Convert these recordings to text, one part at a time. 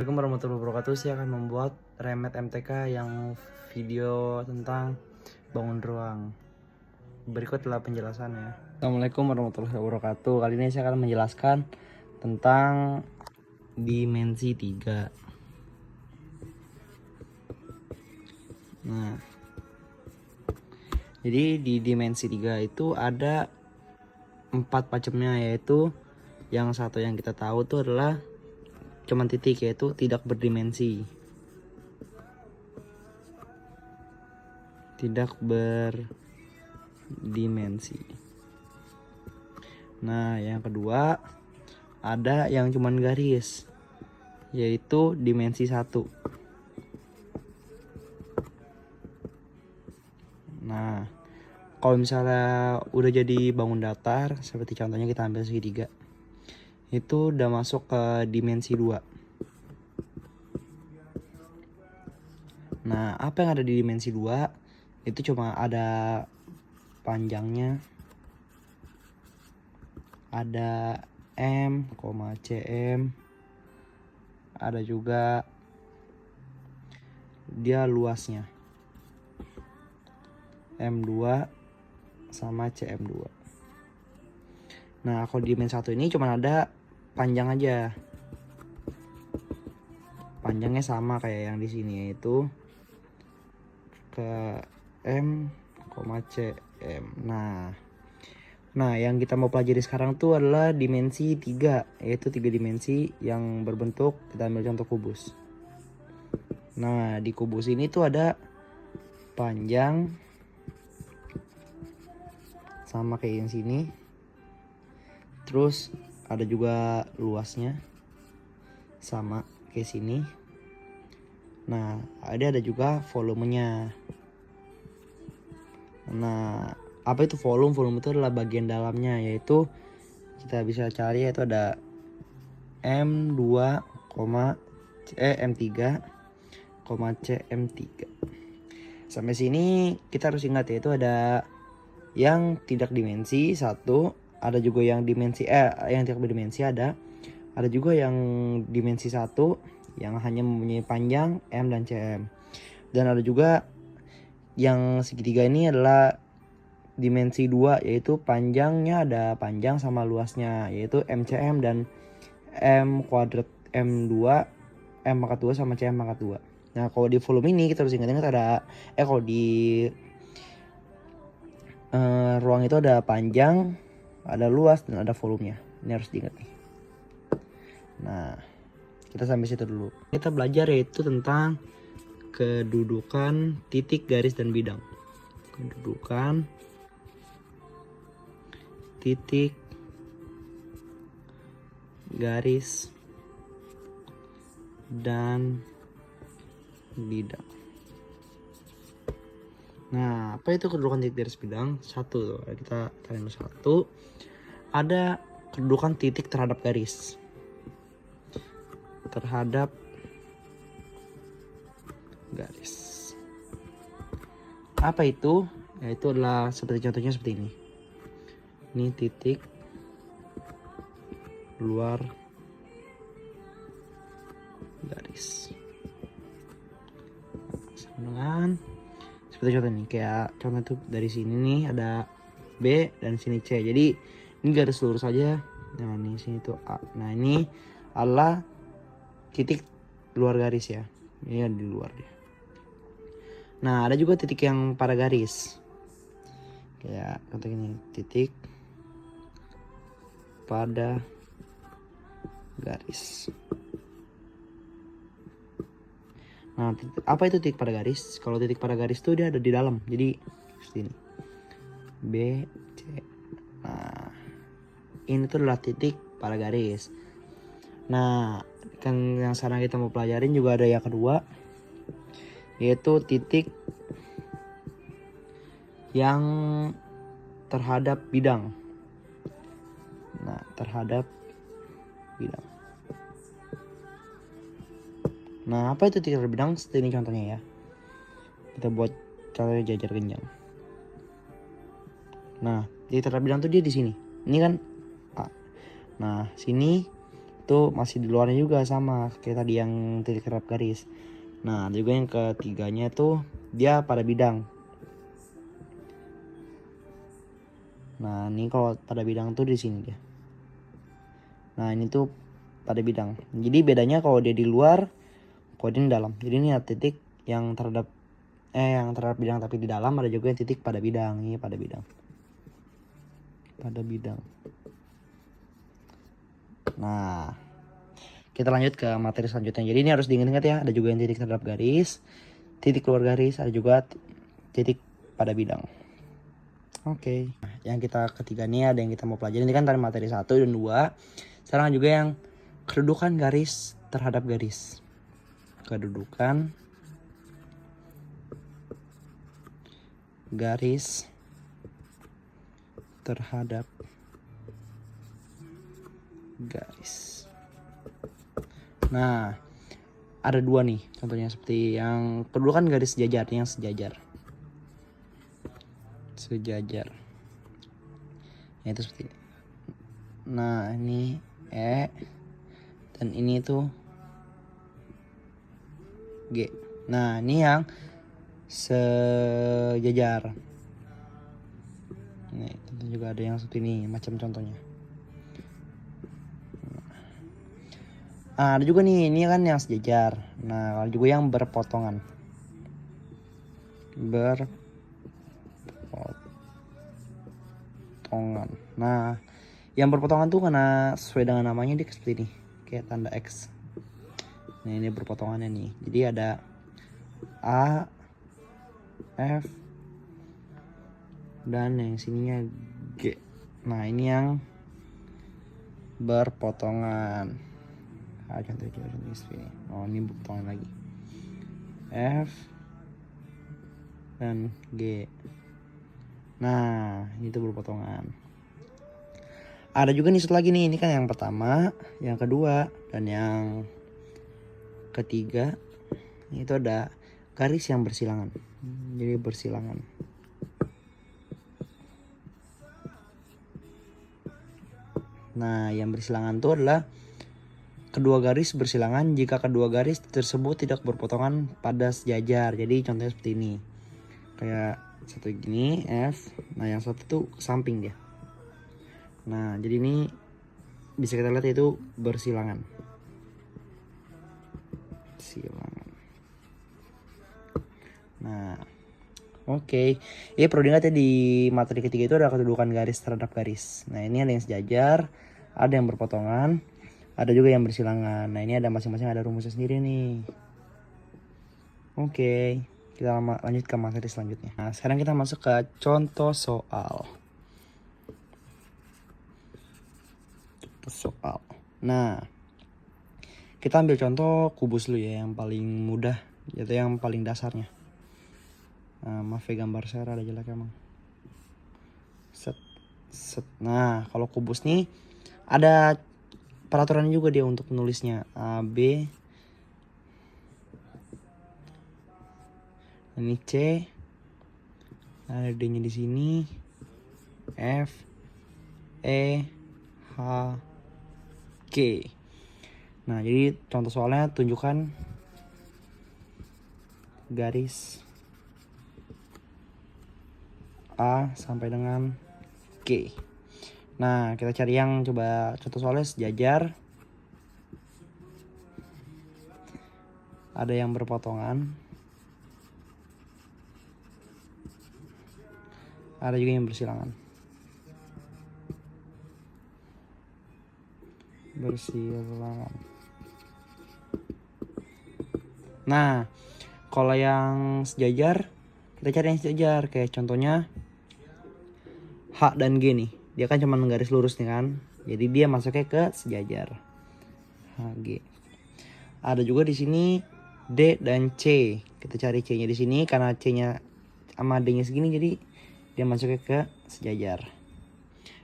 Assalamualaikum warahmatullahi wabarakatuh. Saya akan membuat remet MTK yang video tentang bangun ruang. Berikut adalah penjelasannya. Assalamualaikum warahmatullahi wabarakatuh. Kali ini saya akan menjelaskan tentang dimensi 3. Nah, jadi di dimensi 3 itu ada 4 macamnya, yaitu yang satu yang kita tahu itu adalah cuman titik, yaitu tidak berdimensi. Tidak berdimensi. Nah, yang kedua ada yang cuman garis, yaitu dimensi 1. Nah, kalau misalnya udah jadi bangun datar, seperti contohnya kita ambil segitiga, itu udah masuk ke dimensi 2. Nah, apa yang ada di dimensi 2 itu cuma ada panjangnya, ada M, cm, ada juga dia luasnya M2 sama cm2. Nah, kalau di dimensi 1 ini cuma ada panjang aja. Panjangnya sama kayak yang di sini, yaitu ke M, cm. Nah, yang kita mau pelajari sekarang tuh adalah dimensi 3, yaitu 3 dimensi yang berbentuk, kita ambil contoh kubus. Nah, di kubus ini tuh ada panjang sama kayak yang sini. Terus ada juga luasnya sama kayak sini. Nah, ada juga volumenya. Nah, apa itu volume? Volume itu adalah bagian dalamnya, yaitu kita bisa cari, yaitu ada M2, M3, cm3. Sampai sini kita harus ingat, yaitu ada yang tidak dimensi 1, ada juga yang dimensi yang tidak berdimensi, ada juga yang dimensi 1 yang hanya mempunyai panjang M dan cm. Dan ada juga yang segitiga ini adalah dimensi 2, yaitu panjangnya ada panjang sama luasnya, yaitu MCM dan M kuadrat M2, M pangkat 2 sama CM pangkat 2. Nah, kalau di volume ini kita harus ingat-ingat ada kalau di ruang itu ada panjang, ada luas, dan ada volumenya. Ini harus diingat nih. Nah, kita sampai situ dulu. Kita belajar yaitu tentang kedudukan titik, garis, dan bidang. Kedudukan titik, garis, dan bidang. Nah, apa itu kedudukan titik, garis, bidang? Satu, kita cari satu. Ada kedudukan titik terhadap garis, terhadap garis. Apa itu? Yaitu adalah seperti contohnya seperti ini. Ini titik luar garis. Dengan seperti contoh ini, kayak contoh itu dari sini nih ada B dan sini C. Jadi ini garis lurus saja. Nah, ini sini tuh A. Nah, ini adalah titik luar garis ya. Ini di luar dia. Nah, ada juga titik yang pada garis. Kayak contoh ini, titik pada garis. Nah, apa itu titik pada garis? Kalau titik pada garis itu dia ada di dalam. Jadi seperti ini. B, C. Nah, ini tuh adalah titik pada garis. Nah, kan yang sekarang kita mau pelajarin juga ada yang kedua, yaitu titik yang terhadap bidang. Nah, terhadap bidang. Nah, apa itu titik terhadap bidang? Seperti ini contohnya ya. Kita buat contohnya jajar genjang. Nah, titik terhadap bidang tuh dia di sini. Ini kan A. Nah, sini itu masih di luarnya juga sama kayak tadi yang titik terhadap garis. Nah, ada juga yang ketiganya tuh dia pada bidang. Nah, ini kalau pada bidang tuh di sini dia. Nah, ini tuh pada bidang. Jadi bedanya kalau dia di luar, kalau dia di dalam. Jadi ini ada titik yang terhadap bidang tapi di dalam, ada juga yang titik pada bidang. Ini pada bidang. Pada bidang. Nah, kita lanjut ke materi selanjutnya. Jadi ini harus diingat-ingat ya, ada juga yang titik terhadap garis, titik keluar garis, ada juga titik pada bidang. Oke. Nah, yang kita ketiga nih ada yang kita mau pelajari. Ini kan tadi materi 1 dan 2. Sekarang juga yang kedudukan garis terhadap garis. Kedudukan garis terhadap garis. Nah, ada 2 nih contohnya, seperti yang kedudukan garis sejajar, yang sejajar. Ya, itu seperti ini. Nah, ini E dan ini tuh G. Nah, ini yang sejajar. Nih, tentu juga ada yang seperti ini macam contohnya. Nah, ada juga nih, ini kan yang sejajar. Nah, ada juga yang berpotongan. Nah, yang berpotongan tuh karena sesuai dengan namanya dia seperti ini, kayak tanda X. Nah, ini berpotongannya nih. Jadi ada A, F, dan yang sininya G. Nah, ini yang berpotongan. Contohnya seperti ini. Oh, ini berpotongan lagi. F dan G. Nah, ini tuh berpotongan. Ada juga nih satu lagi nih, ini kan yang pertama, yang kedua, dan yang ketiga. Itu ada garis yang bersilangan. Jadi bersilangan. Nah, yang bersilangan itu adalah kedua garis bersilangan jika kedua garis tersebut tidak berpotongan pada sejajar. Jadi contohnya seperti ini. Kayak satu gini F, nah yang satu tuh ke samping dia. Nah, jadi ini bisa kita lihat itu bersilangan. Nah, oke. Ya, perlu diingat ya, di materi ketiga itu ada kedudukan garis terhadap garis. Nah, ini ada yang sejajar, ada yang berpotongan, ada juga yang bersilangan. Nah, ini ada masing-masing ada rumusnya sendiri nih. Oke, kita lanjut ke materi selanjutnya. Nah, sekarang kita masuk ke contoh soal. Nah, kita ambil contoh kubus dulu ya, yang paling mudah, yaitu yang paling dasarnya. Maaf ya, gambar saya ada jelek emang. Set. Nah, kalau kubus nih ada peraturan juga dia untuk menulisnya. A, B, ini C, ada D-nya di sini, F, E, H, K. Nah, jadi contoh soalnya tunjukkan garis A sampai dengan K. Nah, kita cari yang coba contoh soalnya sejajar. Ada yang berpotongan. Ada juga yang bersilangan. Nah, kalau yang sejajar, kita cari yang sejajar. Kayak contohnya H dan G nih. Dia kan cuma garis lurus nih kan. Jadi dia masuknya ke sejajar. H, G. Ada juga di sini D dan C. Kita cari C-nya di sini karena C-nya sama D-nya segini, jadi dia masuknya ke sejajar.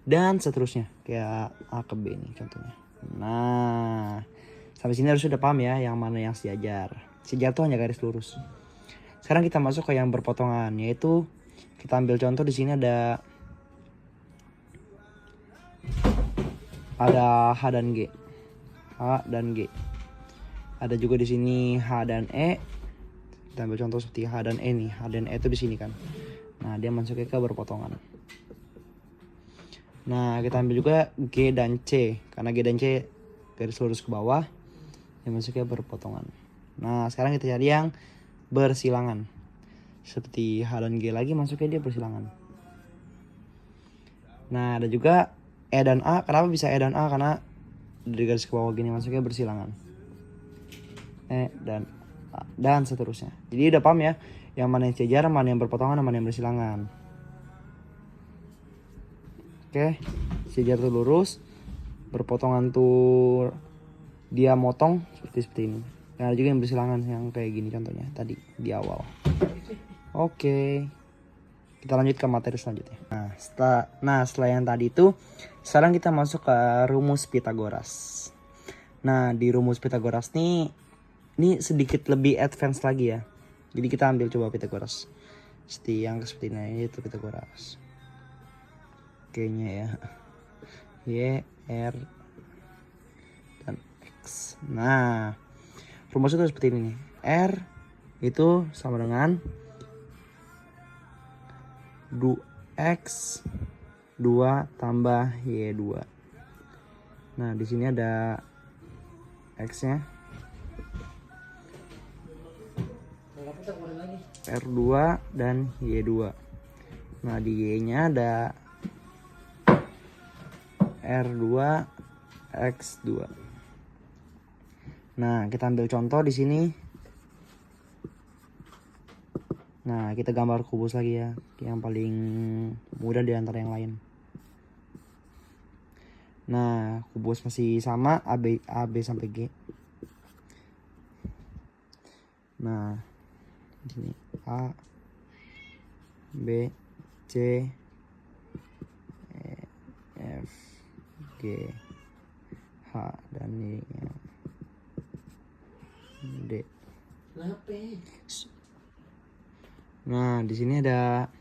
Dan seterusnya kayak A ke B nih contohnya. Nah, sampai sini harus sudah paham ya yang mana yang sejajar. Sejajar tuh hanya garis lurus. Sekarang kita masuk ke yang berpotongan, yaitu kita ambil contoh di sini ada H dan G. H dan G. Ada juga di sini H dan E. Kita ambil contoh seperti H dan E nih. H dan E itu di sini kan. Nah, dia masuknya ke berpotongan. Nah, kita ambil juga G dan C. Karena G dan C garis lurus ke bawah, dia masuknya berpotongan. Nah, sekarang kita cari yang bersilangan. Seperti H dan G lagi masuknya dia bersilangan. Nah, ada juga E dan A. Kenapa bisa E dan A? Karena dari garis ke bawah gini masuknya bersilangan. E dan A, dan seterusnya. Jadi udah paham ya, yang mana yang sejajar, mana yang berpotongan, mana yang bersilangan. Oke, sejajar tuh lurus, berpotongan tuh dia motong seperti ini. Nah, ada juga yang bersilangan yang kayak gini contohnya tadi di awal. Oke, kita lanjut ke materi selanjutnya. Nah, setelah yang tadi itu, sekarang kita masuk ke rumus Pythagoras. Nah, di rumus Pythagoras nih, ini sedikit lebih advance lagi ya. Jadi kita ambil coba Pythagoras. Seperti ini itu Pythagoras. Oke-nya ya. Y, R, dan X. Nah, rumus itu seperti ini nih. R itu sama dengan 2X 2 tambah Y2. Nah, di sini ada X-nya. R2 dan Y2. Nah, di Y-nya ada R2 X2. Nah, kita ambil contoh di sini. Nah, kita gambar kubus lagi ya, yang paling mudah di antara yang lain. Nah, kubus masih sama AB sampai G. Nah, di sini A, B, C, E, F, G, H, dan ini D. Nah, di sini ada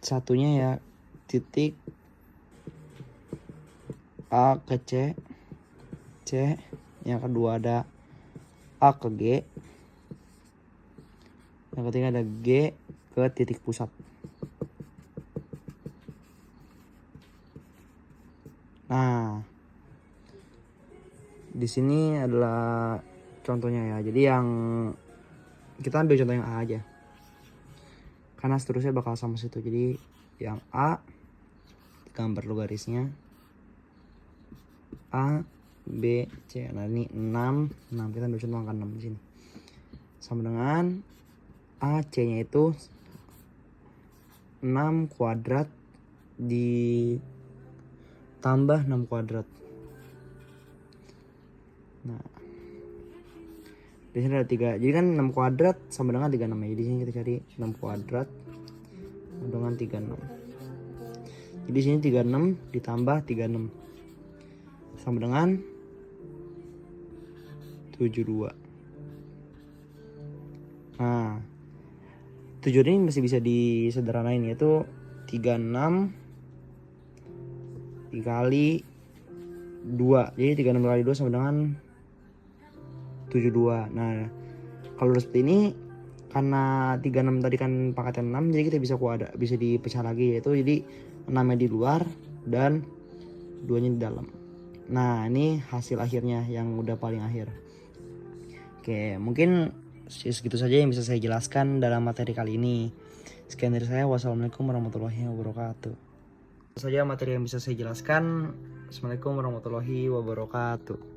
satunya ya, titik A ke C. Yang kedua ada A ke G. Yang ketiga ada G ke titik pusat. Nah, di sini adalah contohnya ya. Jadi yang kita ambil contoh yang A aja, karena seterusnya bakal sama situ. Jadi yang A gambar dulu garisnya A, B, C. Nah, ini 6 kita ambil contoh angka 6 di sini. Sama dengan A, C-nya itu 6 kuadrat ditambah 6 kuadrat. Nah, di sini ada 3. Jadi kan 6 kuadrat sama dengan 36 ya. Jadi di sini kita cari 6 kuadrat dengan 36. Jadi di sini 36 ditambah 36 sama dengan 72. Nah, 7 ini masih bisa disederhanain, yaitu 36 dikali 2. Jadi 36 kali 2 sama dengan 72. Nah, kalau udah seperti ini, karena 36 tadi kan pangkatnya 6, jadi kita bisa dipecah lagi, yaitu jadi 6-nya di luar dan 2-nya di dalam. Nah, ini hasil akhirnya yang udah paling akhir. Oke, mungkin segitu saja yang bisa saya jelaskan dalam materi kali ini. Sekian dari saya. Wassalamualaikum warahmatullahi wabarakatuh. Itu saja materi yang bisa saya jelaskan. Assalamualaikum warahmatullahi wabarakatuh.